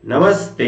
नमस्ते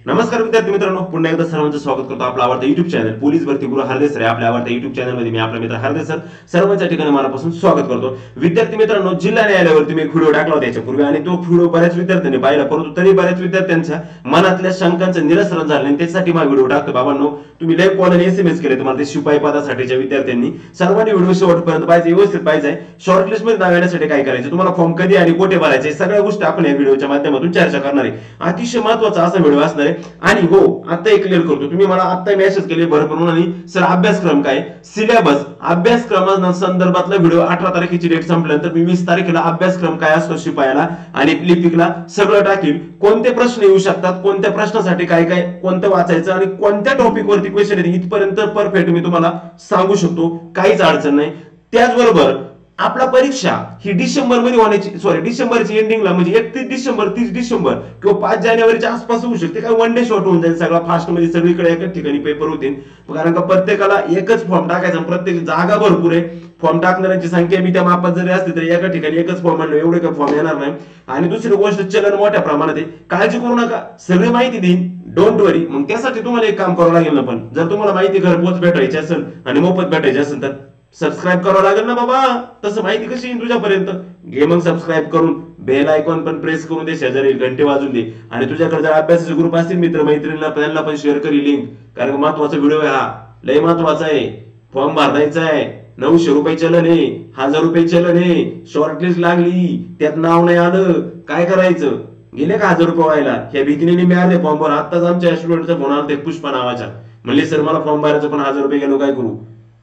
नमस्कार विद्यार्थी मित्रांनो, पुन्हा एकदा सर्वांचं स्वागत करतो आपला आवडता युट्यूब चॅनल पोलीस भरती गुरु हरदे सर आपल्या आवडत्या युट्यूब चॅनल मध्ये मी आपला मित्र हरदे सर सर्वांच्या ठिकाणी मनापासून स्वागत करतो। विद्यार्थी मित्रांनो, जिल्हा न्यायालयावरती मी एक व्हिडिओ टाकला होता याच्यापूर्वी आणि तो व्हिडिओ बऱ्याच विद्यार्थ्यांनी पाहिला, परंतु तरी बऱ्याच विद्यार्थ्यांच्या मनातल्या शंकांचं निरसन झालं आणि त्यासाठी हा व्हिडिओ टाकतो। बाबांनो, तुम्ही लाईव्ह कॉल आणि एसएमएस केले तुम्हाला ते शिपाई पदासाठीच्या विद्यार्थ्यांनी सर्वांनी व्हिडिओ शेवटपर्यंत पाहिजे, व्यवस्थित पाहिजे। शॉर्टलिस्ट मध्ये नाव येण्यासाठी काय करायचं, तुम्हाला फॉर्म कधी आणि कुठे भरायचे सगळ्या गोष्टी आपण या व्हिडिओच्या माध्यमातून चर्चा करणार आहे। अतिशय महत्त्वाचा असा व्हिडिओ असणार आहे आणि हो आता एक क्लिअर करतो, तुम्ही मला आता मेसेज केले भरपूर आणि सर अभ्यासक्रम काय सिलेबस अभ्यासक्रमा संदर्भातला व्हिडिओ 18 तारखेची डेट संपल्यानंतर मी 20 तारखेला अभ्यासक्रम काय असतो शिपायाला आणि लिपिकला सगळं टाकील। कोणते प्रश्न येऊ शकतात, कोणत्या प्रश्नासाठी काय काय कोणतं वाचायचं आणि कोणत्या टॉपिक वरती क्वेश्चन येते इथपर्यंत परफेक्ट मी तुम्हाला सांगू शकतो, काहीच अडचण नाही। त्याचबरोबर आपला परीक्षा ही डिसेंबर मध्ये होण्याची डिसेंबरच्या एंडिंगला म्हणजे 31 डिसेंबर 30 डिसेंबर किंवा 5 जानेवारीच्या आसपास होऊ शकते। काय वन डे शॉट होऊन जाईल, सगळा फास्ट मध्ये सगळीकडे एकाच ठिकाणी पेपर होतील, कारण का प्रत्येकाला एकच फॉर्म टाकायचा, प्रत्येक जागा भरपूर आहे, फॉर्म टाकणाऱ्यांची संख्या बी त्या मापात जरी असली तरी एका ठिकाणी एकच फॉर्म आणलं एवढे काही फॉर्म येणार नाही। आणि दुसरी गोष्ट चलन मोठ्या प्रमाणात आहे, काळजी करू नका, सगळी माहिती देईन, डोंट वरी। मग त्यासाठी तुम्हाला एक काम करावं लागेल ना, पण जर तुम्हाला माहिती घरपोच भेटायची असेल आणि मोफत भेटायची असेल तर सबस्क्राईब करावं लागेल ना बाबा, तसं माहिती कशी येईल तुझ्यापर्यंत, घे मग सबस्क्राईब करून बेल आयकॉन पण प्रेस करून दे, शेजारी घंटे वाजून दे आणि तुझ्याकडे जर अभ्यासाचे ग्रुप असतील मित्र मैत्रिणींना त्यांना पण शेअर करी लिंक, कारण महत्वाचा व्हिडिओ आहे हा, लय महत्वाचा आहे। फॉर्म भरायचा आहे, 900 रुपये चलन आहे, 1000 रुपये चलन आहे, शॉर्टलिस्ट लागली त्यात नाव नाही आलं काय करायचं, गेले का 1000 रुपये व्हायला, ह्या भीतीने मी अर्धे फॉर्म भर। आताच आमच्या स्टुडंटचा फोन आला ते पुष्पा नावाचा, म्हणले सर मला फॉर्म भरायचं पण 1000 रुपये गेलो काय करू,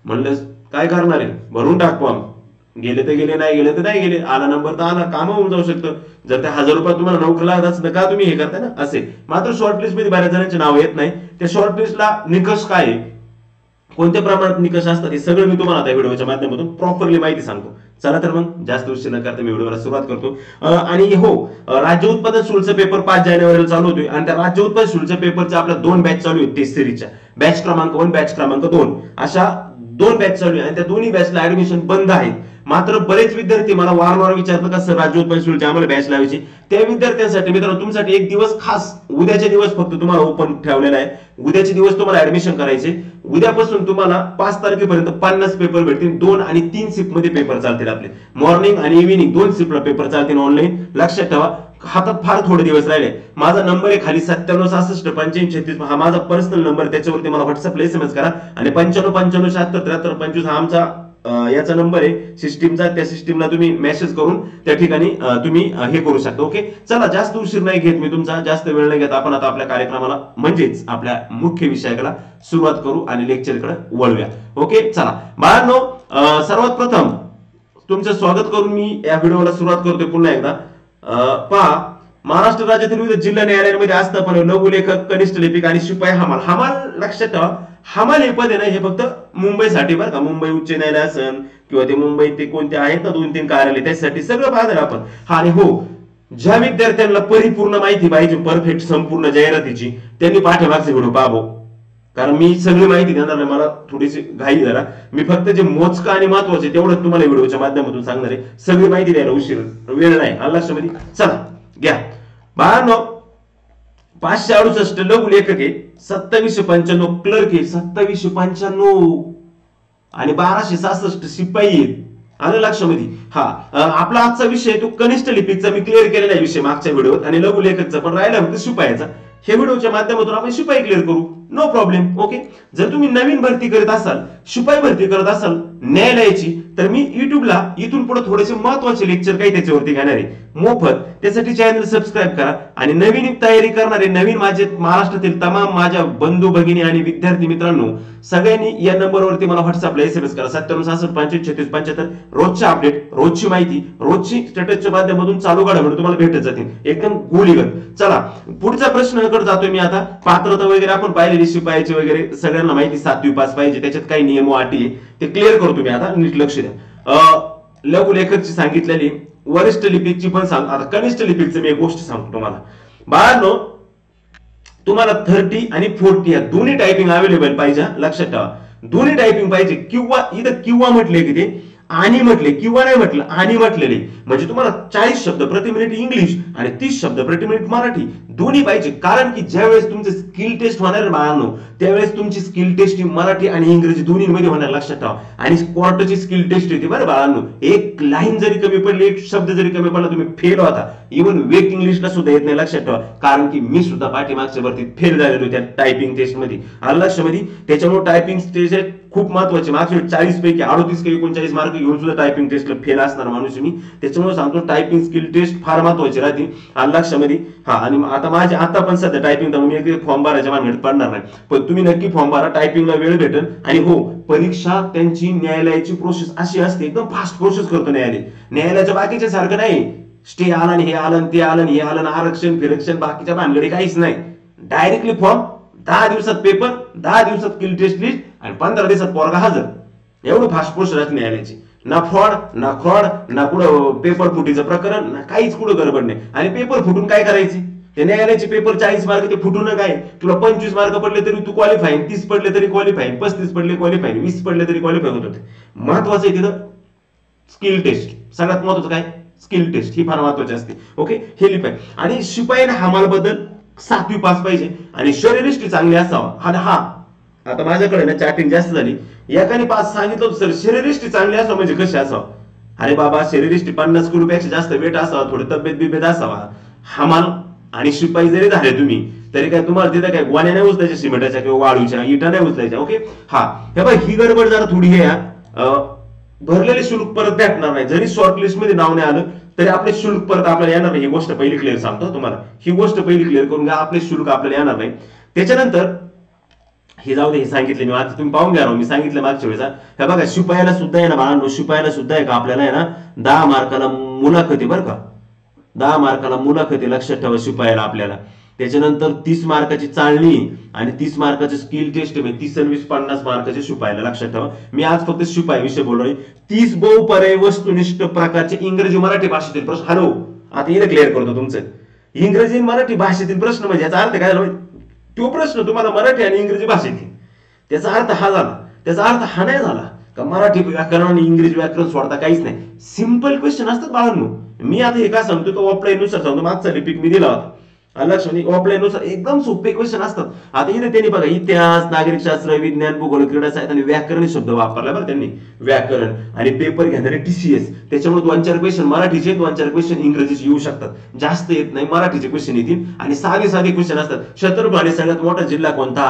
म्हणलं काय करणार आहे भरून टाक फॉर्म, गेले तर गेले नाही गेले तर नाही गेले, आला नंबर तर आला, काम होऊन जाऊ शकतं। जर ते 1000 रुपये तुम्हाला नोकरी लागत असेल तर का तुम्ही हे करता ना असे। मात्र शॉर्टलिस्ट मध्ये बऱ्याच जणांचे नाव येत नाही, त्या शॉर्टलिस्टला निकष काय आहे, कोणत्या प्रमाणात निकष असतात हे सगळं मी तुम्हाला आता व्हिडिओच्या माध्यमातून प्रॉपरली माहिती सांगतो। चला तर मग जास्त उशीर न करता मी व्हिडिओला सुरुवात करतो। आणि हो, राज्य उत्पादन शुल्क पेपर 5 जानेवारीला चालू होतोय आणि त्या राज्य उत्पादन शुल्क पेपरच्या आपल्या 2 बॅच चालू आहेत टेस्ट सिरीजच्या, बॅच क्रमांक 1 बॅच क्रमांक 2 अशा 2 बॅच चालू आहे आणि त्या दोन्ही बॅचला ऍडमिशन बंद आहेत। मात्र बरेच विद्यार्थी मला वारंवार विचारतात का सर राज्य उत्पादन शुल्क आम्हाला बॅच लावायची, त्या विद्यार्थ्यांसाठी मित्रांनो तुमच्यासाठी एक दिवस खास उद्याचे दिवस फक्त तुम्हाला ओपन ठेवलेला आहे। उद्याचे दिवस तुम्हाला ऍडमिशन करायचे, उद्यापासून तुम्हाला 5 तारखेपर्यंत 50 पेपर भेटतील, 2 आणि 3 शिफ्ट मध्ये पेपर चालतील आपले, मॉर्निंग आणि इव्हिनिंग 2 शिफ्टला पेपर चालतील ऑनलाईन। लक्षात ठेवा हातात फार थोडे दिवस राहिले, माझा नंबर आहे खाली 9765658536 हा माझा पर्सनल नंबर, त्याच्यावरती मला व्हॉट्सअपला एसएमएस करा आणि 9595767325 हा आमचा याचा नंबर आहे सिस्टीमचा, त्या सिस्टीमला तुम्ही मेसेज करून त्या ठिकाणी तुम्ही हे करू शकता। ओके चला, जास्त उशीर नाही घेत मी तुमचा, जास्त वेळ नाही घेत, आपण आता आपल्या कार्यक्रमाला म्हणजेच आपल्या मुख्य विषयाकडे सुरुवात करू आणि लेक्चरकडे वळूया। ओके चला बाळांनो, सर्वात प्रथम तुमचं स्वागत करून मी या व्हिडिओला सुरुवात करतोय पुन्हा एकदा। पहा, महाराष्ट्र राज्यातील विविध जिल्हा न्यायालयांमध्ये असतं पण लघुलेखक, कनिष्ठ लिपिक आणि शिपाई हमाल, हमाल लक्षात ठेवा, हमाल हे पद आहे ना हे फक्त मुंबईसाठी बरं का, मुंबई उच्च न्यायालय असेल किंवा ते मुंबईत ते कोणते आहेत ना 2-3 कार्यालय त्यासाठी सगळं पाहणार आपण। हा आणि हो, ज्या विद्यार्थ्यांना परिपूर्ण माहिती पाहिजे परफेक्ट संपूर्ण जाहिरातीची त्यांनी पाठीमागचे व्हिडिओ पाहावं, कारण मी सगळी माहिती देणार नाही, मला थोडीशी घाई जरा, मी फक्त जे मोजकं आणि महत्वाचे तेवढं तुम्हाला व्हिडिओच्या माध्यमातून सांगणार आहे, सगळी माहिती द्यायला उशीर वेळ नाही लक्षामध्ये। चला घ्या बाळांनो, 568 लघुलेखक आहे, 2795 क्लर्क आहे, 2795 आणि 1266 शिपाई आहेत, आलं लक्षामध्ये। हा आपला आजचा विषय तो कनिष्ठ लिपिकचा मी क्लिअर केलेला आहे विषय मागच्या व्हिडिओत, आणि लघुलेखकचा पण राहिला फक्त शिपायाचा, हे व्हिडिओच्या माध्यमातून आपण शिपाई क्लिअर करू, नो प्रॉब्लेम। ओके, जर तुम्ही नवीन भरती करत असाल, शिपाई भरती करत असाल न्यायालयाची, तर मी युट्यूबला इथून पुढे थोडेसे महत्वाचे लेक्चर काही त्याच्यावरती घेणार आहे मोफत, त्यासाठी चॅनल सबस्क्राईब करा आणि नवीन तयारी करणारे नवीन माझे महाराष्ट्रातील तमाम माझ्या बंधू भगिनी आणि विद्यार्थी मित्रांनो सगळ्यांनी या नंबरवरती मला व्हॉट्सअपला एसएमएस करा 9766653575, रोजच्या अपडेट, रोजची माहिती, रोजची स्टेटसच्या माध्यमातून चालू घडामोडी तुम्हाला भेटत जातील एकदम गोलीगत। चला पुढचा प्रश्नाकडे जातोय मी आता। पात्रता वगैरे आपण पाहिलेली शिपायाची वगैरे सगळ्यांना माहिती 7वी पास पाहिजे, त्याच्यात काही नियम व अटी ते क्लिअर करतो मी आता, नीट लक्ष द्या। लघुलेखकची सांगितलेली, वरिष्ठ लिपिकची पण सांग, आता कनिष्ठ लिपिकची मी एक गोष्ट सांगतो तुम्हाला बाळांनो, तुम्हाला 30 आणि 40 या दोन्ही टायपिंग अवेलेबल पाहिजे, लक्षात ठेवा दोन्ही टायपिंग पाहिजे, किंवा इथं किंवा म्हटले की ते आणि म्हटले किंवा नाही म्हटलं आणि म्हटलेले, म्हणजे तुम्हाला 40 शब्द प्रति मिनिट इंग्लिश आणि 30 शब्द प्रति मिनिट मराठी दोन्ही पाहिजे. कारण की ज्यावेळेस तुमचे स्किल टेस्ट होणार बाळांनो, त्यावेळेस तुमची स्किल टेस्ट ही मराठी आणि इंग्रजी दोन्हीमध्ये होणार, लक्षात ठेवा. आणि कोर्टची स्किल टेस्ट होती बरं बाळांनो. एक लाईन जरी कमी पडली, एक शब्द जरी कमी पडला, तुम्ही फेल होता. इव्हन वेट इंग्लिशला सुद्धा येत नाही, लक्षात ठेवा. कारण की मी सुद्धा पाठीमागच्या वरती फेल झालेलो त्या टायपिंग टेस्ट मध्ये, आलं लक्षामध्ये. त्याच्यामुळे टायपिंग टेस्ट खूप महत्वाची. मागच्या 40 पैकी 38 किंवा 39 मार्क घेऊन सुद्धा टायपिंग टेस्टला फेल असणार माणूस मी. त्याच्यामुळे सांगतो टायपिंग स्किल टेस्ट फार महत्वाची राहते, आलं लक्षामध्ये. हा, आणि आता माझे आता पण सध्या टायपिंग, मी एक फॉर्म भरायच्या मागणीत पडणार नाही, पण तुम्ही नक्की फॉर्म भरा, टायपिंगला वेळ भेटेल. आणि हो, परीक्षा त्यांची न्यायालयाची प्रोसेस अशी असते, एकदम फास्ट प्रोसेस करतो न्यायालय. न्यायालयाच्या बाकीच्या सारखं नाही, स्टे आला हे आलं ते आलं हे आलं, आरक्षण फिरक्षण बाकीच्या भानगडी काहीच नाही. डायरेक्टली फॉर्म, 10 दिवसात पेपर, 10 दिवसात स्किल टेस्ट लिस्ट आणि 15 दिवसात पोरगा हजर. एवढं फास्ट प्रोसेस असते न्यायालयाची. ना फ्रॉड ना कुठं पेपर फुटीचं प्रकरण, ना काहीच कुठं गडबड नाही. आणि पेपर फुटून काय करायचे, ते न्यायालयाचे पेपर 40 मार्क ते फुटून काय, तुला 25 मार्क पडले तरी तू क्वालिफाय, 30 पडले तरी क्वालिफाय, 35 पडले क्वालिफाय, 20 पडले तरी क्वालिफाय होत होते. महत्वाचं आहे तिथं स्किल टेस्ट. सगळ्यात महत्वाचं काय, स्किल टेस्ट ही फार महत्वाची असते. ओके, हे लिपाय. आणि शिपाई हमाल बद्दल 7वी पास पाहिजे आणि शरीरयष्टी चांगली असावा. आणि हा, आता माझ्याकडे ना चॅटिंग जास्त झाली, एकाने पास सांगितलं होतं सर शरीरयष्टी चांगली असावं म्हणजे कशी असावं. अरे बाबा, शरीरयष्टी 50 किलोपेक्षा जास्त वेट असावा, थोडी तब्येत बिब्येत असावा. हमाल आणि शिपाई जरी झाले तुम्ही तरी काय तुम्हाला तिथं काय गोण्या नाही उचलायच्या सिमेंटाच्या किंवा वाळूच्या, इटा नाही उचलायच्या. ओके, हा, हे बघ ही गडबड जरा थोडी हे, भरलेले शुल्क परत भेटणार नाही. जरी शॉर्ट लिस्ट मध्ये नाव नाही आलं तरी आपले शुल्क परत आपल्याला येणार नाही. ही गोष्ट पहिली क्लिअर सांगतो तुम्हाला, ही गोष्ट पहिली क्लिअर करून घ्या, आपले शुल्क आपल्याला येणार नाही. त्याच्यानंतर हे जाऊ दे, हे सांगितले मी, आता तुम्ही पाहून घ्या, मी सांगितलं मागच्या वेळेस. हे बघा, शिपायाला सुद्धा आहे ना बाळांनो, शिपायाला सुद्धा आहे का आपल्याला आहे ना 10 मार्काला मुलाखती, बरं का, 10 मार्काला मुलाखती, लक्षात ठेवा शिपायाला आपल्याला. त्याच्यानंतर 30 मार्काची चाळणी आणि 30 मार्काची स्किल टेस्ट, 30 सर्व्हिस 50 मार्काचे शिपायाला, लक्षात ठेवा. मी आज फक्त शिपाई विषय बोललोय. 30 बहुपर्यायी वस्तुनिष्ठ प्रकारचे इंग्रजी मराठी भाषेतील प्रश्न. हॅलो, आता हे क्लिअर करतो तुमचं. इंग्रजी मराठी भाषेतील प्रश्न म्हणजे याचा अर्थ काय झाला, तो प्रश्न तुम्हाला मराठी आणि इंग्रजी भाषेतील, त्याचा अर्थ हा झाला. त्याचा अर्थ हा नाही झाला का मराठी व्याकरण आणि इंग्रजी व्याकरण सोडता काहीच नाही. सिंपल क्वेश्चन असतात बाळांनो. मी आता हे काय सांगतो तो ऑफलाईन नुसार सांगतो, मागचा रिपीट मी दिला होता, लक्षात. ऑफलाईन नुसार एकदम सोपे क्वेश्चन असतात. आता इथे त्यांनी बघा, इतिहास, नागरिकशास्त्र, विज्ञान, भूगोल, क्रीडा साहित्य आणि व्याकरण शब्द वापरला बरं त्यांनी, व्याकरण. आणि पेपर घेणारे TCS, त्याच्यामुळे 2-4 क्वेश्चन मराठीचे, 2-4 क्वेश्चन इंग्रजीचे येऊ शकतात. जास्त येत नाही, मराठीचे क्वेश्चन येतील. आणि साधे क्वेश्चन असतात. छत्रपती सगळ्यात मोठा जिल्हा कोणता,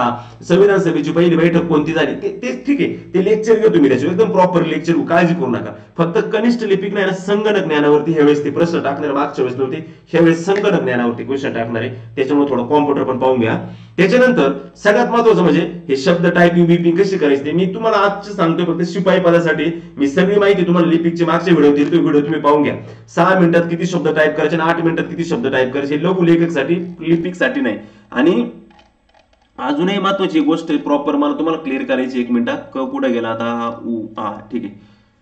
संविधान सभेची पहिली बैठक कोणती झाली, ते ठीक आहे, ते लेक्चर घेऊ तुम्ही त्याच्यावर, एकदम प्रॉपर लेक्चर, काळजी करू नका. फक्त कनिष्ठ लिपिक नाही ना, संगणक ज्ञानावरती ह्यावेळेस ते प्रश्न टाकणार, मागच्या वेळेस नव्हते, ह्यावेळेस संगणक ज्ञानावरती क्वेश्चन टाकणार आहे. त्याच्यामुळे थोडं कॉम्प्युटर पण पाहून घ्या. त्याच्यानंतर सगळ्यात महत्वाचं म्हणजे हे शब्द टायपिंग बिपिंग कशी करायची ते मी तुम्हाला आजच सांगतोय. फक्त शिपाई पदासाठी मी सगळी माहिती तुम्हाला लिपिकचे मागचे व्हिडिओ दिले, तो व्हिडिओ तुम्ही पाहून घ्या. 6 मिनिटात किती शब्द टाईप करायचे आणि 8 मिनिटात किती शब्द टाईप करायचे, लघु लेखकसाठी, लिपिकसाठी नाही. आणि अजूनही महत्वाची गोष्ट प्रॉपर मला तुम्हाला क्लिअर करायची. 1 मिनिटात कुठे गेला आता, ठीक आहे,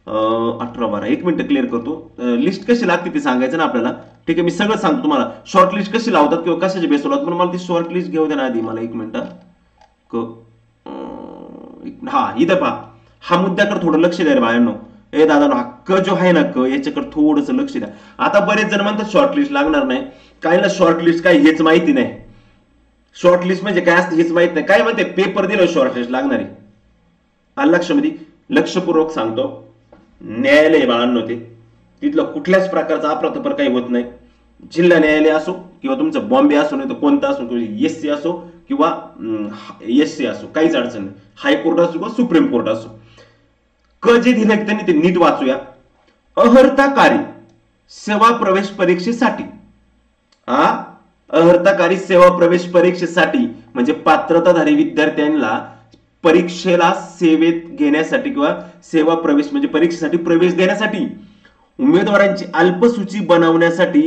18-12, 1 मिनिट क्लिअर करतो. लिस्ट कशी लागते ते सांगायचं ना आपल्याला, ठीक आहे. मी सगळं सांगतो तुम्हाला, शॉर्ट लिस्ट कशी लावतात किंवा कशाचे बेस लावतात, पण मला ती शॉर्ट लिस्ट घेऊ द्या ना आधी मला. 1 मिनिट, हा, इथं पहा, हा मुद्द्याकडे थोडं लक्ष द्या रे बाळांनो. ए दादा, हा क जो आहे ना, क, याच्याकडे थोडंसं लक्ष द्या. आता बरेच जण म्हणतात शॉर्ट लिस्ट लागणार नाही, काहीला शॉर्ट लिस्ट काय हेच माहिती नाही. शॉर्ट लिस्ट म्हणजे काय असतं हेच माहित नाही. काय म्हणते, पेपर दिलं शॉर्ट लिस्ट लागणार आहे. आलं लक्षामध्ये, लक्षपूर्वक सांगतो. न्यायालय बाळांनो, ते तिथलं कुठल्याच प्रकारचा अप्रतपर काही होत नाही. जिल्हा न्यायालय असो किंवा तुमचं बॉम्बे असो, नाही तर कोणतं असो, SC असो किंवा SC असो, काहीच अडचण नाही. हायकोर्ट असो किंवा सुप्रीम कोर्ट असो. क जे दिलं त्यांनी ते नीट वाचूया. अर्हताकारी सेवा प्रवेश परीक्षेसाठी, अर्हताकारी सेवा प्रवेश परीक्षेसाठी म्हणजे पात्रताधारी विद्यार्थ्यांना परीक्षेला सेवेत घेण्यासाठी किंवा सेवा प्रवेश म्हणजे परीक्षेसाठी प्रवेश देण्यासाठी उमेदवारांची अल्पसूची बनवण्यासाठी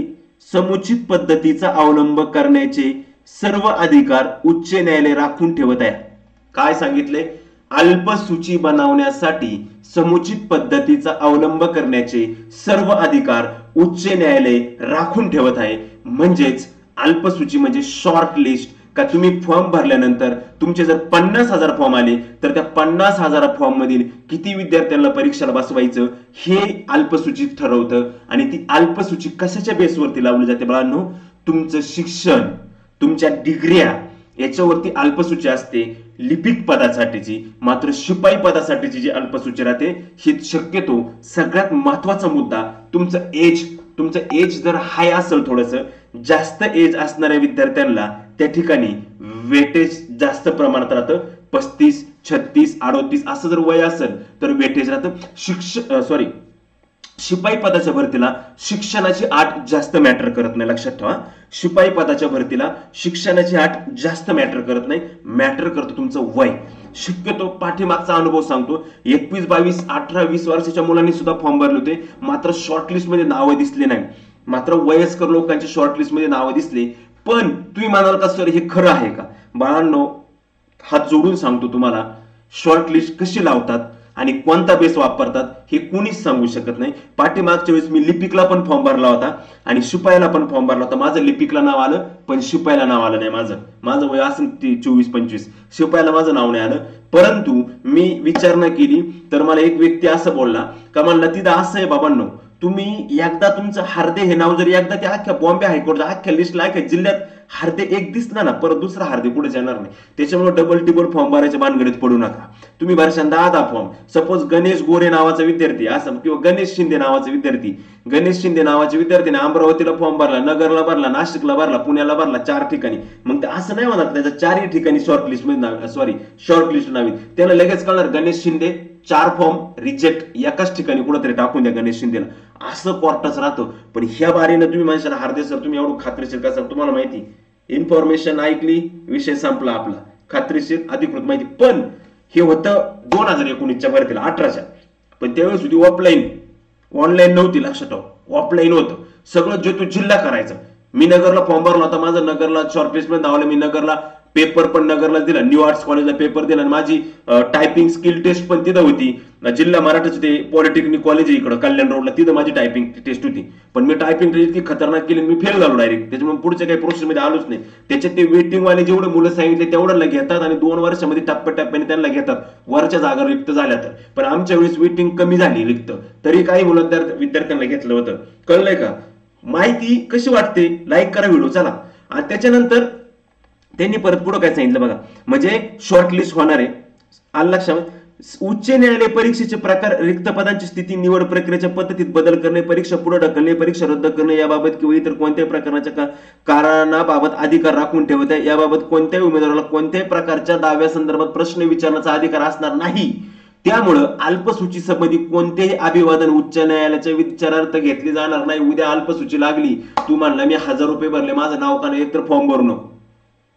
समुचित पद्धतीचा अवलंब करण्याचे सर्व अधिकार उच्च न्यायालय राखून ठेवत आहे. काय सांगितले, अल्पसूची बनवण्यासाठी समुचित पद्धतीचा अवलंब करण्याचे सर्व अधिकार उच्च न्यायालय राखून ठेवत आहे. म्हणजेच अल्पसूची म्हणजे शॉर्ट लिस्ट का तुम्ही फॉर्म भरल्यानंतर तुमचे जर 50,000 फॉर्म आले तर त्या 50,000 फॉर्म मधील किती विद्यार्थ्यांना परीक्षेला बसवायचं हे अल्पसूचित ठरवतं. आणि ती अल्पसूची कशाच्या बेसवरती लावली जाते बाळांनो? तुमचं शिक्षण, तुमच्या डिग्र्या याच्यावरती अल्पसूची असते लिपिक पदासाठीची. मात्र शिपाई पदासाठीची जी अल्पसूची राहते ही शक्यतो सगळ्यात महत्वाचा मुद्दा तुमचं एज जर हाय असेल, थोडस जास्त एज असणाऱ्या विद्यार्थ्यांना त्या ठिकाणी वेटेज जास्त प्रमाणात राहतं. 35, 36, 38 असं जर वय असेल तर वेटेज राहतं. शिपाई पदाच्या भरतीला शिक्षणाची अट जास्त मॅटर करत नाही. लक्षात ठेवा, शिपाई पदाच्या भरतीला शिक्षणाची अट जास्त मॅटर करत नाही, मॅटर करतं तुमचं वय. शक्यतो पाठीमागचा अनुभव सांगतो, 21, 22, 18, 20 वर्षाच्या मुलांनी सुद्धा फॉर्म भरले होते, मात्र शॉर्टलिस्ट मध्ये नावं दिसले नाही. मात्र वयस्कर लोकांच्या शॉर्टलिस्ट मध्ये नावं दिसले. पण तुम्ही म्हणाल का सर हे खरं आहे का? बाळांनो, हात जोडून सांगतो तुम्हाला, शॉर्टलिस्ट कशी लावतात आणि कोणता बेस वापरतात हे कोणीच सांगू शकत नाही. पाठीमागच्या वेळेस मी लिपिकला पण फॉर्म भरला होता आणि शिपायाला पण फॉर्म भरला होता. माझं लिपिकला नाव आलं पण शिपायाला नाव आलं नाही. माझं वय असं 24-25, शिपायाला माझं नाव नाही आलं. परंतु मी विचारणा केली तर मला एक व्यक्ती असं बोलला का म्हणला तिथं असं आहे बाबांनो, तुम्ही एकदा तुमचं हार्दे हे नाव जर एकदा त्या अख्ख्या बॉम्बे हायकोर्टच्या अख्ख्या लिस्टला अख्ख्या जिल्ह्यात हार्दे एक दिसला ना, परत दुसरा हार्दे पुढे येणार नाही. त्याच्यामुळे डबल टिबल फॉर्म भरायच्या भानगडीत पडू नका. तुम्ही वर्षांत 10 फॉर्म, सपोज गणेश गोरे नावाचा विद्यार्थी असं किंवा गणेश शिंदे नावाचे विद्यार्थीने अमरावतीला फॉर्म भरला, नगरला भरला, नाशिकला भरला, पुण्याला भरला, 4 ठिकाणी. मग ते असं नाही म्हणत त्याच्या 4ही ठिकाणी शॉर्टलिस्ट नावी त्याला लगेच कळणार गणेश शिंदे 4 फॉर्म रिजेक्ट एकाच ठिकाणी कुठेतरी टाकून द्या गणेश शिंदेला, असं कोर्टाच राहतं. पण ह्या बारीनं तुम्ही माणसाला हार्दे सर तुम्ही एवढं खात्रीशीर का सर? तुम्हाला माहिती, इन्फॉर्मेशन ऐकली, विषय संपला आपला, खात्रीशीर अधिकृत माहिती. पण हे होतं 2019च्या भरतीला, 18च्या. पण त्यावेळेस होती ऑफलाईन, ऑनलाईन नव्हती. लक्षात ठेवा, ऑफलाईन होतं सगळं. जे तू जिल्हा करायचं. मी नगरला फॉर्म भरला होता, माझं नगरला शॉर्टलिस्ट मध्ये नाव आलं. मी नगरला पेपर पण नगरला दिला, न्यू आर्ट्स कॉलेजला पेपर दिला. माझी टायपिंग स्किल टेस्ट पण तिथं होती. जिल्हा मराठीचं ते पॉलिटेक्निक कॉलेज आहे इकडं कल्याण रोडला, तिथं माझी टायपिंग टेस्ट होती. पण मी टायपिंग इतकी खतरनाक केली, मी फेल झालो डायरेक्ट. त्याच्यामुळे पुढच्या काही प्रोसेस मध्ये आलोच नाही. त्याच्यात ते वेटिंग वाले जेवढे मुलं सांगितले तेवढ्याला घेतात आणि 2 वर्षामध्ये टप्प्याटप्प्याने त्यांना घेतात, वरच्या जागा रिक्त झाल्या तर. पण आमच्या वेळेस वेटिंग कमी झाली रिक्त, तरी काही विद्यार्थ्यांना घेतलं होतं. कळलंय का? माहिती कशी वाटते? लाईक करा व्हिडिओ चला. आणि त्याच्यानंतर त्यांनी परत पुढे काय सांगितलं बघा, म्हणजे शॉर्टलिस्ट होणार आहे. आलं लक्षात? उच्च न्यायालय परीक्षेचे प्रकार, रिक्त पदांची स्थिती, निवड प्रक्रियेच्या पद्धतीत बदल करणे, परीक्षा पुढे ढकलणे, परीक्षा रद्द करणे याबाबत किंवा इतर कोणत्याही प्रकारच्या कारणाबाबत अधिकार राखून ठेवत आहे. याबाबत कोणत्याही उमेदवाराला कोणत्याही प्रकारच्या दाव्यासंदर्भात प्रश्न विचारण्याचा अधिकार असणार नाही. त्यामुळं अल्पसूची संबंधी कोणतेही अभिवादन उच्च न्यायालयाच्या विचारार्थ घेतले जाणार नाही. उद्या अल्पसूची लागली, तू म्हणला मी 1000 रुपये भरले, माझं नाव का नाही, एकतर फॉर्म भरू नको.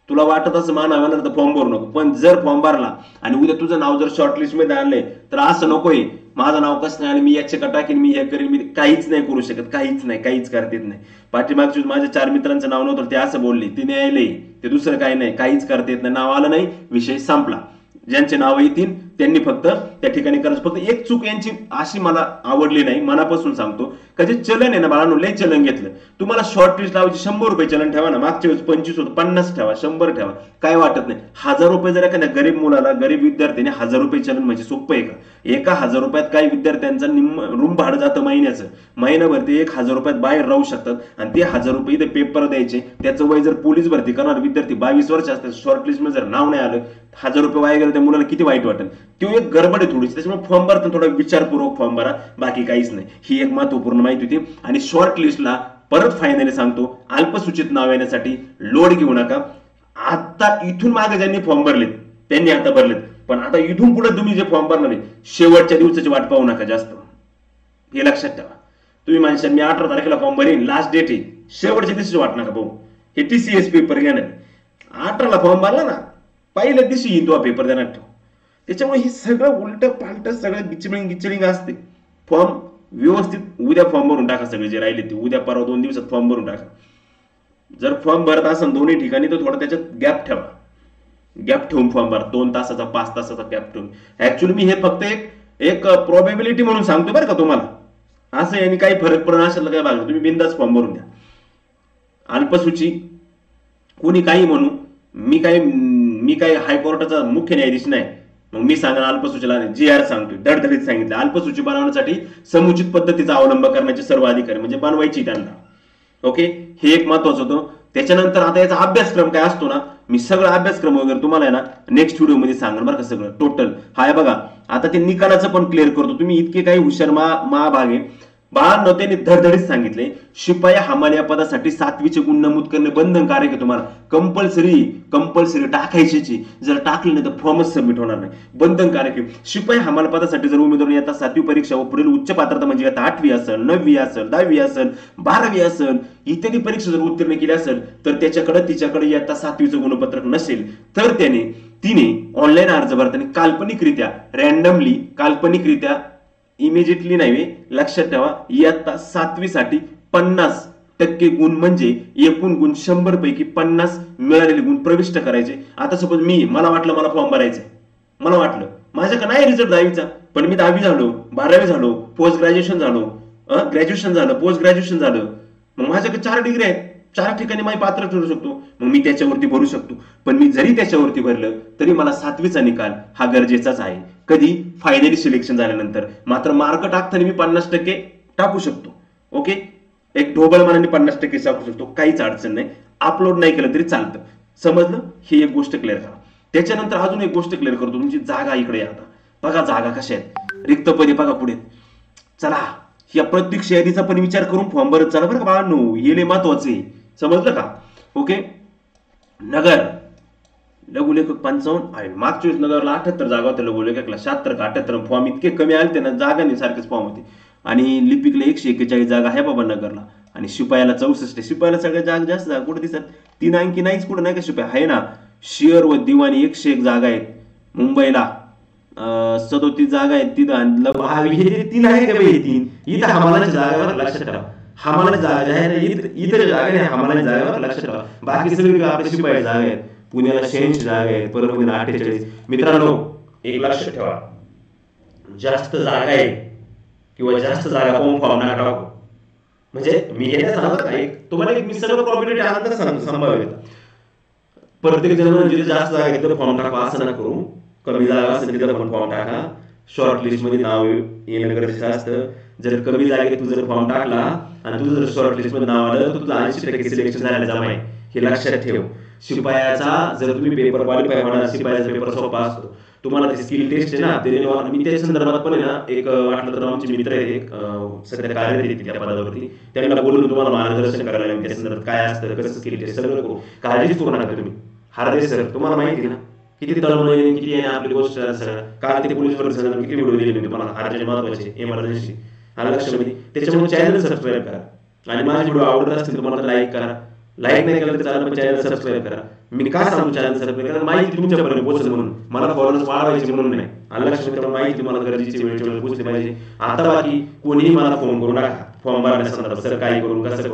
तुला वाटत असं मानावं तर फॉर्म भरू नको. पण जर फॉर्म भरला आणि उद्या तुझं नाव जर शॉर्टलिस्ट मध्ये आणलंय तर असं नकोय माझं नाव कसं नाही, मी याचे का टाकेन, मी हे करेन, मी काहीच नाही करू शकत, काहीच करता येत नाही. पाठीमागच्या माझ्या 4 मित्रांचं नाव नव्हतं, ते असं बोलले, ते न्यायालय, ते दुसरं काही नाही, काहीच करता येत नाही. नाव आलं नाही, विषय संपला. ज्यांचे नाव येतील त्यांनी फक्त त्या ठिकाणी करायचं. फक्त एक चूक यांची अशी मला आवडली नाही, मनापासून सांगतो, का जे चलन आहे ना बाळांनो, लय चलन घेतलं. तुम्हाला शॉर्टलिस्ट लावायची 100 रुपये चलन ठेवा ना, मागच्या वेळेस 25 होतं, 50 ठेवा, 100 ठेवा, काय वाटत नाही. 1000 रुपये जर एखाद्या गरीब मुलाला, गरीब विद्यार्थ्याने 1000 रुपये चलन म्हणजे सोपं आहे का? एका 1000 रुपयात काही विद्यार्थ्यांचं रूम भाडं जातं महिन्याचं, महिनाभर ते 1000 रुपयात बाहेर राहू शकतात आणि ते 1000 रुपये इथे पेपर द्यायचे. त्याचं वय जर पोलीस भरती करणार विद्यार्थी 22 वर्ष असतात, शॉर्टलिस्ट मध्ये जर नाव नाही आलं, 1000 रुपये वाया गेले, त्या मुलाला किती वाईट वाटेल. ती एक गडबड आहे थोडीशी. त्याच्यामुळे फॉर्म भरताना थोडा विचारपूर्वक फॉर्म भरा, बाकी काहीच नाही. ही एक महत्वपूर्ण माहिती होती. आणि शॉर्ट लिस्टला परत फायनली सांगतो, अल्पसूचित नाव येण्यासाठी लोड घेऊ नका. आता इथून मागे ज्यांनी फॉर्म भरलेत त्यांनी आता भरलेत, पण आता इथून पुढे तुम्ही जे फॉर्म भरणार आहे शेवटच्या दिवसाची वाट पाहू नका जास्त, हे लक्षात ठेवा. तुम्ही माणसं मी 18 तारखेला फॉर्म भरेन, लास्ट डेट आहे, शेवटच्या दिवशी वाट नका भाऊ. हे TCS पेपर घेणार, 18ला फॉर्म भरला ना, पहिल्या दिवशी येईल तो पेपर देणार ठेव. त्याच्यामुळे हे सगळं उलट पालट सगळं गिचलिंग असते. फॉर्म व्यवस्थित उद्या फॉर्म भरून टाका, सगळे जे राहिले ते उद्या परवा 2 दिवसात फॉर्म भरून टाका. जर फॉर्म भरत असेल दोन्ही ठिकाणी तर थोडा त्याच्यात गॅप ठेवा, गॅप ठेवून फॉर्म भरा, 2 तासाचा 5 तासाचा गॅप ठेवून. ऍक्च्युअली मी हे फक्त एक प्रोबॅबिलिटी म्हणून सांगतो बरं का तुम्हाला, असं यांनी काही फरक पडणार असेल काय बघा, तुम्ही बिंदास फॉर्म भरून द्या. अल्पसूची कोणी काही म्हणू, मी काय हायकोर्टाचा मुख्य न्यायाधीश नाही. मग मी सांगा अल्पसूचीला GR सांगतोय, धडधडीत सांगितलं अल्पसूची बनवण्यासाठी समुचित पद्धतीचा अवलंब करण्याचे सर्व अधिकारी, म्हणजे बनवायची त्यांना. ओके, हे एक महत्वाचं होतं. त्याच्यानंतर आता याचा अभ्यासक्रम काय असतो ना, मी सगळं अभ्यासक्रम वगैरे तुम्हाला आहे ना नेक्स्ट व्हिडिओ मध्ये सांगणार बरं का, सगळं टोटल. हाय बघा, आता ते निकालाचं पण क्लिअर करतो. तुम्ही इतके काही हुशार महाभागे. बाळांनो, त्यांनी धडधडीत सांगितले शिपाई हमाल या पदासाठी 7वीचे गुण नमूद करणे बंधनकारक आहे. तुम्हाला कंपल्सरी टाकायची. जर टाकले नाही तर फॉर्मच सबमिट होणार नाही, बंधनकारक आहे. शिपाई हमाल पदासाठी जर उमेदवार येता 7वी परीक्षा व पुढील उच्च पात्रता म्हणजे आता 8वी असेल, 9वी असेल, 10वी असेल, 12वी असेल इत्यादी परीक्षा जर उत्तीर्ण केली असेल तर तिच्याकडे येता 7वीचं गुणपत्रक नसेल तर तिने ऑनलाईन अर्ज भरताना काल्पनिकरित्या इमिजिएटली नाही, लक्षात ठेवा, इयत्ता 7वी साठी 50% गुण म्हणजे एकूण गुण 100 पैकी 50 मिळालेले गुण प्रविष्ट करायचे. आता सपोज मला वाटलं मला फॉर्म भरायचा, मला वाटलं माझ्याकडे नाही रिझल्ट 10वीचा, पण मी 10वी झालो, 12वी झालो, पोस्ट ग्रॅज्युएशन झालो, ग्रॅज्युएशन झालं, पोस्ट ग्रॅज्युएशन झालं, मग माझ्याकडे 4 डिग्री आहेत, 4 ठिकाणी माझी पात्र ठरू शकतो, मग मी त्याच्यावरती भरू शकतो. पण मी जरी त्याच्यावरती भरलं तरी मला 7वीचा निकाल हा गरजेचाच आहे. कधी? फायनली सिलेक्शन झाल्यानंतर. मात्र मार्क टाकताना मी 50% टाकू शकतो. ओके, एक ढोबळ मनाने 50% टाकू शकतो, काहीच अडचण नाही. अपलोड नाही केलं तरी चालतं. समजलं? ही एक गोष्ट क्लिअर करा. त्याच्यानंतर अजून एक गोष्ट क्लिअर करतो, तुमची जागा इकडे आता बघा, जागा कशा आहेत, रिक्त पदे बघा पुढे. चला, या प्रत्येक यादीचा पण विचार करून फॉर्म भरत चला बरं का बाळांनो, हे लय महत्वाचे. समजलं का? ओके, नगर लघुलेखक 55 आहे. मागच्या वेळेस नगरला 78 जागा होत्या, लघुलेखकला 76 का 78. फॉर्म इतके कमी आले ते ना, जागा नाही, सारखेच फॉर्म होते. आणि लिपिकला 141 जागा आहे बाबा नगरला, आणि शिपायाला 64. शिपायाला सगळ्या जागा जास्त जागा कुठे दिसत? 3 अंकी नाहीच कुठं, नाही का शिपाई आहे ना. शिअर व दिवाणी 101 जागा आहेत. मुंबईला 37 जागा आहेत. तिथं 3 आहे का बाई? 3 इथं हमालाची जागा, लक्षात ठेवा. हमालाची जागा आहे ना, इतर जागा नाही, हमालाची जागा, लक्षात ठेवा. बाकी सगळी आपल्या शिपाई जागा आहेत. पुण्याला 86 जागा आहेत, परभणीला 48. मित्रांनो, एक लक्षात ठेवा, जास्त जागा आहे किंवा जास्त जागा पाहून फॉर्म नका टाकू. म्हणजे मी हे सांगत नाही तुम्हाला, मी सगळं प्रॉबिलिटी अंतर सांगतो, संभाव्यता. प्रत्येक जण जिथे जास्त जागा आहे तिथे फॉर्म टाका असं नका करू. कमी जागा असेल तिथे पण फॉर्म टाका. शॉर्ट लिस्ट मध्ये नाव येणं गरजेचं असतं. जर कमी जागेत तू जर फॉर्म टाकला आणि तुझं जर शॉर्ट लिस्ट मध्ये नाव आलं तर तुझं 80% सिलेक्शन झालं जमाय, हे लक्षात ठेव. शिपायाचा जर तुम्ही पेपर क्वालिफाय होणार, शिपायाचा पेपर सोपा असतो. तुम्हाला ते स्किल टेस्ट आहे ना, ते मी त्या संदर्भात पण आहे ना, एक वाटलं तर आमचे मित्र आहेत, एक सध्या कार्यरत आहेत त्या पदावरती, त्यांना बोलून तुम्हाला मार्गदर्शन करायला लागेल. त्या संदर्भात काय असतं, कसं स्किल टेस्ट सगळं करू. काळजीच करू नका तुम्ही. हार्दे सर तुम्हाला माहिती ना किती तळमळ, किती आहे आपली गोष्ट. काल ते पोलीस भरती किती व्हिडिओ दिले तुम्हाला, हार्जे महत्वाचे, इमर्जन्सी, हा लक्षामध्ये. त्याच्यामुळे चॅनल सबस्क्राईब करा आणि माझे व्हिडिओ आवडत असतील तुम्हाला लाईक करा. लाईक नाही केलं तर चालेल, पण चॅनल सबस्क्राईब करा. मी काय सांगू चॅनल सबस्क्राईब करा? माहिती तुमच्यापर्यंत पोहोचेल म्हणून, मला फॉलोअर्स वाढवायचे म्हणून नाही. लक्षात माहिती मला गरजेची वेळेच्या पोहोचली पाहिजे. आता बाकी कोणीही मला फोन करू नका फॉर्म भरण्यासंदर्भात, सर काय करून कसं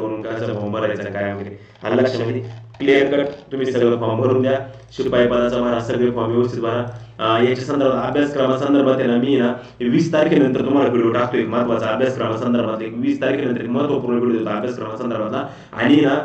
फॉर्म भरायचं काय वगैरे. लक्षामध्ये क्लिअर कट तुम्ही सगळं फॉर्म भरून द्या. शिपाई पदाचा भरा, सगळे फॉर्म व्यवस्थित भरा. याच्या संदर्भात अभ्यासक्रमासंदर्भात आहे ना, मी ना 20 तारखेनंतर तुम्हाला व्हिडिओ टाकतो एक महत्वाचा अभ्यासक्रमासंदर्भात. 20 तारखेनंतर एक महत्वपूर्ण व्हिडिओ देतो अभ्यासक्रमासंदर्भातला. आणि ना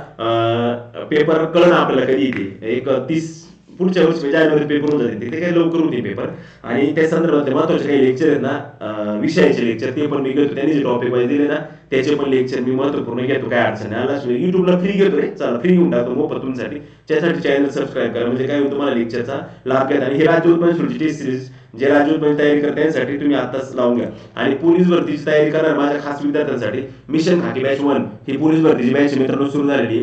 पेपर कळणं आपल्याला कधी येते, एक 30 पुढच्या वर्षी जानेवारी पेपर होऊन जाते, ते काही लवकर होते पेपर. आणि त्या संदर्भात महत्वाचे काही लेक्चर आहेत ना, विषयाचे लेक्चर, ते पण मी घेतो. त्यांनी जे टॉपिक वाईज दिले ना त्याचे पण लेक्चर मी महत्वपूर्ण घेतो, काय अडचण नाही. युट्यूबला फ्री घेतो रे, चला फ्री घेऊन टाकतो मोफत तुमच्यासाठी. त्यासाठी चॅनल सबस्क्राईब करा, म्हणजे काय तुम्हाला लेक्चरचा लाभ घ्या. आणि हे राज्य उत्पन्न टेस्ट सिरीज जे राज्य उत्पन्न तयारी करता त्यांसाठी तुम्ही आताच लावून घ्या. आणि पोलीस भरतीची तयारी करणार माझ्या खास विद्यार्थ्यांसाठी मिशन खाकी बॅच 1 ही पोलीस भरतीची बॅच मित्रांनो सुरू झालेली.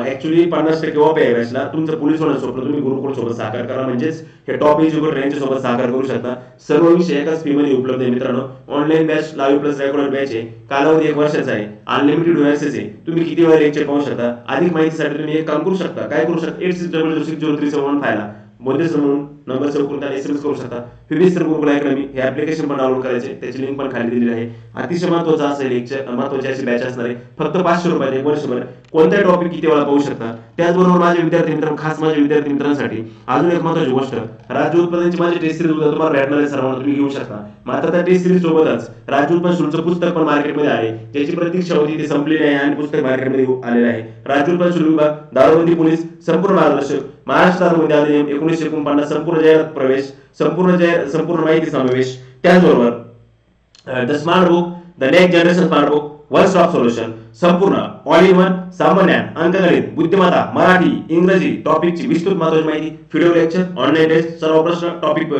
ऍक्च्युअली 50% ऑफ आहे बॅचला. तुमचं पोलीस होण्याचं स्वप्न तुम्ही गुरुकुल सोबत साकार करा, म्हणजेच हे टॉप एज्युकेटर यांच्या सोबत साकार करू शकता. सर्व विषय एकाच फी मध्ये उपलब्ध आहे मित्रांनो. Online batch, live plus recorded batch आहे. कालावधी 1 वर्षाचा आहे. अनलिमिटेड ऍक्सेस आहे. तुम्ही किती वेळा लेक्चर पाहू शकता. अधिक माहितीसाठी तुम्ही एक काम करू शकता, काय करू शकता, 8600603715 ला बोलतेच म्हणून नंबर सेव्ह करून त्याला SMS करू शकता. FBSR गुरुकुल अकॅडमी हे ऍप्लिकेशन पण डाउनलोड करायचे, त्याची लिंक पण खाली दिलेली आहे. अतिशय महत्त्वाचं असेल, महत्त्वाची अशी बॅच असणार आहे. फक्त 500 रुपये एक वर्षभर कोणताही टॉपिक किती वेळा पाहू शकता. त्याचबरोबर माझे विद्यार्थी मित्र, खास माझ्या विद्यार्थी मित्रांसाठी अजून एक महत्त्वाची गोष्ट, राज्य उत्पादनाची माझी टेस्ट सिरीज तुम्हाला भेटणार आहे, सर्वांना तुम्ही घेऊ शकता. मात्र त्या टेस्ट सिरीज सोबतच राज्य उत्पादन शुल्कचं पुस्तक पण मार्केटमध्ये आहे, ज्याची प्रतीक्षा होती ती संपलेली आहे आणि पुस्तक मार्केटमध्ये आलेलं आहे. राज्य उत्पादन शुल्क विभाग, दारूबंदी पोलीस, संपूर्ण मार्गदर्शक, महाराष्ट्र दारूबंदी अधिनियम 1949, संपूर्ण जाहिरात प्रवेश, संपूर्ण माहिती समावेश, त्याचबरोबर the smart book, the next generation smart book, one stop solution, संपूर्ण ऑल इन वन, सामान्य अंकगणित, बुद्धिमत्ता, मराठी, इंग्रजी टॉपिकची विस्तृत महत्त्वाची माहिती, व्हिडिओ लेक्चर, ऑनलाईन टेस्ट, सर्व प्रश्न टॉपिक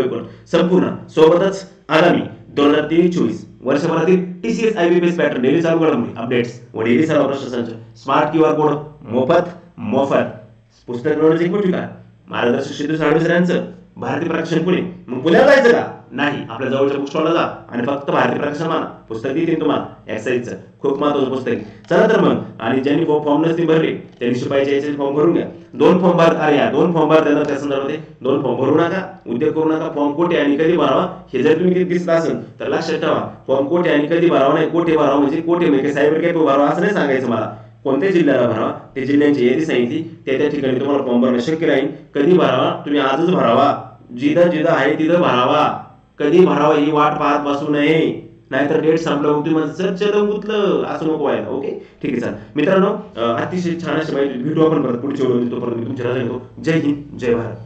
संपूर्ण, सोबतच आगामी 2023-24 वर्षभरातील TCS IBPS पॅटर्न, डेली चालू घडामोडी, अपडेट्स व डेली सर्व प्रश्न संच, स्मार्ट QR कोड, मोफत पुस्तक मिळवण्याची एक मोठी का मार्गदर्शक शिंदे साळवेसर यांचं भारतीय प्रकाशन पुणे. मग पुण्याला जायचं का? नाही, आपल्या जवळच्या बुक स्टॉलला जा आणि फक्त भारतीय प्रकाशन माना, पुस्तक देतील तुम्हाला एक्साइजचं, खूप महत्त्वाचं पुस्तक आहे. चला तर मग, आणि ज्यांनी फॉर्म नसतील भरले त्यांनी शिपाईचे याचे फॉर्म भरून घ्या. 2 फॉर्म भर देणार, त्या संदर्भात 2 फॉर्म भरू नका, उद्योग करू नका. फॉर्म कोठे आणि कधी भरावा हे जर तुम्ही दिसत असेल तर लक्षात ठेवा, फॉर्म कोठे आणि कधी भरावा नाही. कोठे भरावा म्हणजे कोठे म्हणजे सायबर कॅफे भरावा असं नाही सांगायचं मला, कोणत्या जिल्ह्याला भरावा ते जिल्ह्यांची यादी सांगितली, त्या ठिकाणी तुम्हाला फॉर्म भरणं शक्य राहील. कधी भरावा, तुम्ही आजच भरावा, जिथं आहे तिथं भरावा. कधी भरावा ही वाट पाहत बसू नये, नाहीतर डेट संपलं तुम्ही माझं चल गुतलं असं नको व्हायला. ओके, ठीक आहे. चालेल मित्रांनो, अतिशय छान अशी माहिती भेटू आपण परत पुढच्या व्हिडिओ. तोपर्यंत मी तुमच्या रजा घेतो. जय हिंद, जय भारत.